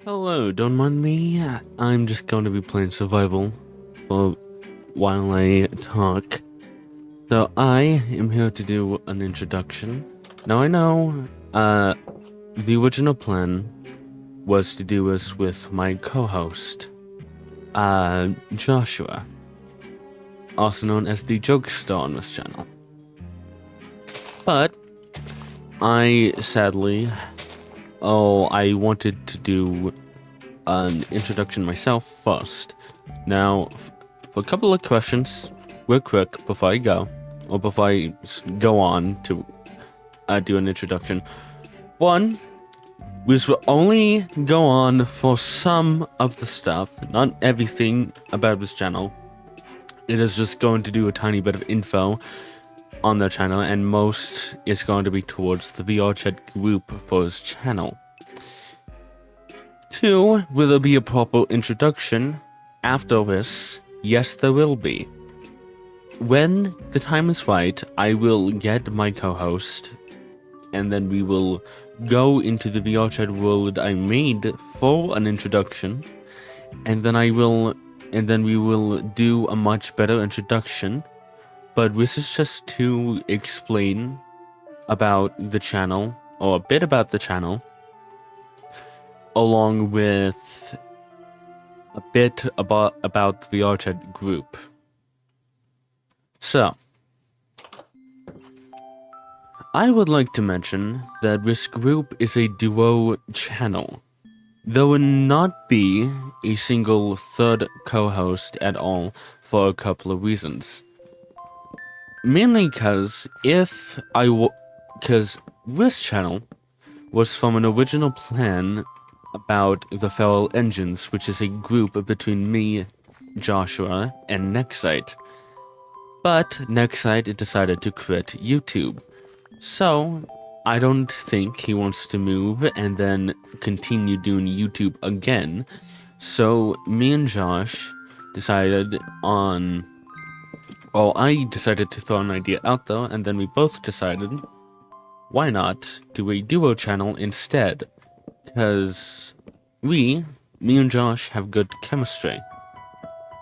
Hello, don't mind me. I'm just going to be playing survival for while I talk. So I am here to do an introduction. Now I know, the original plan was to do this with my co-host, Joshua, also known as the Jokester on this channel. But I sadly, I wanted to do an introduction myself first. Now, for a couple of questions, real quick, before I go go on to do an introduction. One, we will only go on for some of the stuff, not everything about this channel. It is just going to do a tiny bit of info on the channel, and most is going to be towards the VR chat group for his channel. Two, will there be a proper introduction after this? Yes, there will be. When the time is right, I will get my co-host, and then we will go into the VR chat world I made for an introduction, and then we will do a much better introduction. But this is just to explain about the channel, or a bit about the channel, along with a bit about the VR chat group. So, I would like to mention that this group is a duo channel. There will not be a single third co-host at all for a couple of reasons. Mainly because this channel was from an original plan about the Feral Engines, which is a group between me, Joshua, and Nexite. But Nexite decided to quit YouTube. So, I don't think he wants to move and then continue doing YouTube again. So, me and Josh decided on... Well, I decided to throw an idea out there, and then we both decided, why not do a duo channel instead? Because me and Josh have good chemistry.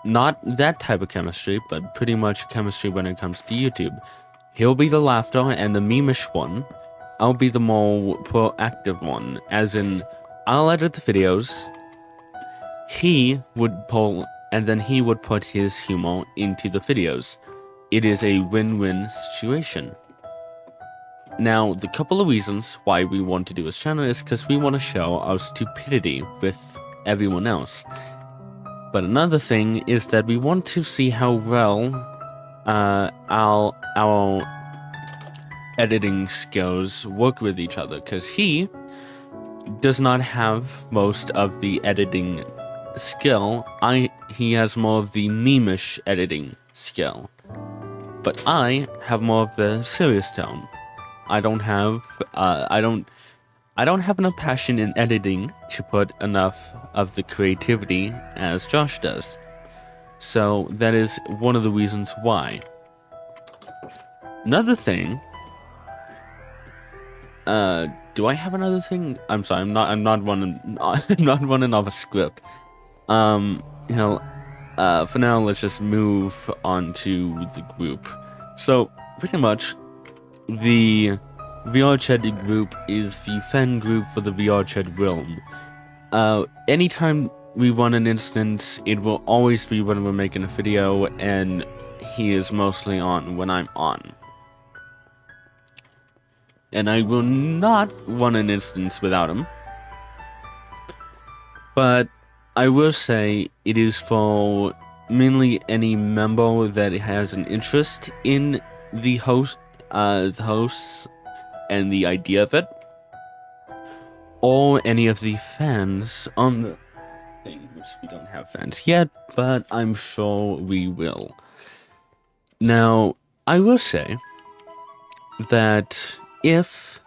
Not that type of chemistry, but pretty much chemistry when it comes to YouTube. He'll be the laughter and the meme-ish one. I'll be the more proactive one, as in, I'll edit the videos, he would pull, and then he would put his humor into the videos. It is a win-win situation. Now, the couple of reasons why we want to do this channel is because we want to show our stupidity with everyone else. But another thing is that we want to see how well our editing skills work with each other, because he does not have most of the editing skill. He has more of the meme-ish editing skill, but I have more of the serious tone. I don't have enough passion in editing to put enough of the creativity as Josh does. So that is one of the reasons why. Another thing. Do I have another thing? I'm sorry, I'm not running off a script. For now, let's just move on to the group. So, pretty much, the VR chat group is the fan group for the VR chat realm. Anytime we run an instance, it will always be when we're making a video, and he is mostly on when I'm on. And I will not run an instance without him. But I will say it is for mainly any member that has an interest in the hosts and the idea of it, or any of the fans on the thing, which we don't have fans yet, but I'm sure we will. Now, I will say that if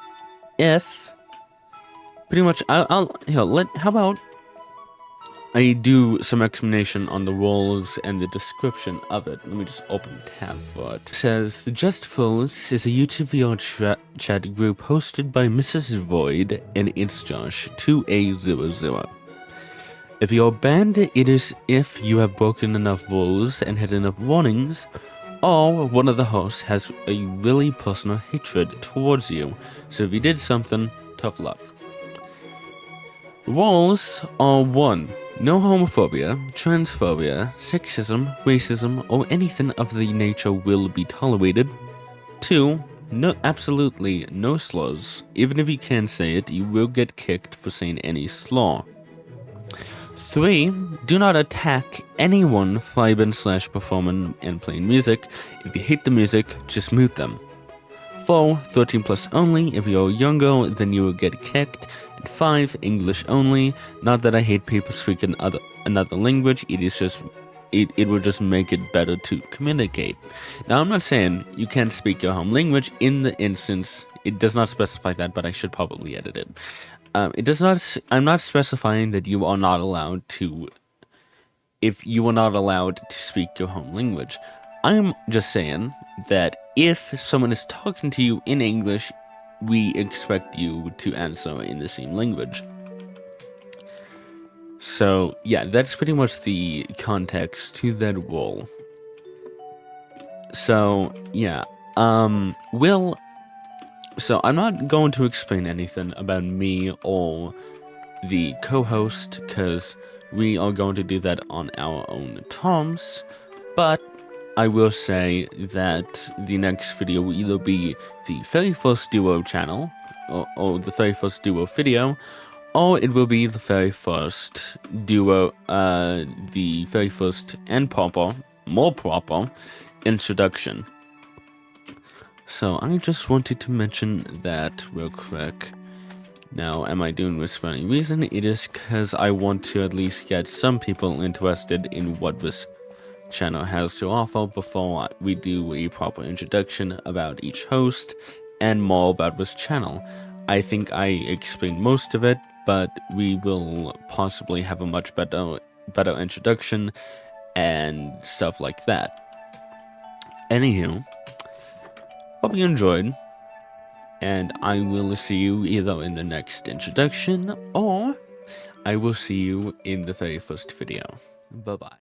pretty much how about I do some explanation on the roles and the description of it. Let me just open a tab for it. It says, the Jestful is a YouTube VR chat group hosted by Mrs. Void and It's Josh 2A00. If you're banned, it is if you have broken enough rules and had enough warnings, or one of the hosts has a really personal hatred towards you. So if you did something, tough luck. Rules are 1. No homophobia, transphobia, sexism, racism, or anything of the nature will be tolerated. 2. No, absolutely no slurs. Even if you can say it, you will get kicked for saying any slur. 3. Do not attack anyone vibing/performing and playing music. If you hate the music, just mute them. 4. 13 plus only. If you're younger, then you will get kicked. And 5. English only. Not that I hate people speaking another language, it is just it will just make it better to communicate. Now, I'm not saying you can't speak your home language. In the instance, it does not specify that, but I should probably edit it. It does not. I'm not specifying that you are not allowed to. If you are not allowed to speak your home language, I'm just saying that if someone is talking to you in English, we expect you to answer in the same language. So, yeah, that's pretty much the context to that rule. So, yeah, so I'm not going to explain anything about me or the co-host, because we are going to do that on our own terms, but I will say that the next video will either be the very first duo channel, or the very first duo video, or it will be the very first duo, the very first and more proper introduction. So I just wanted to mention that real quick. Now, am I doing this for any reason? It is because I want to at least get some people interested in what this channel has to offer before we do a proper introduction about each host and more about this channel. I think I explained most of it, but we will possibly have a much better introduction and stuff like that. Anywho, hope you enjoyed, and I will see you either in the next introduction or I will see you in the very first video. Bye bye.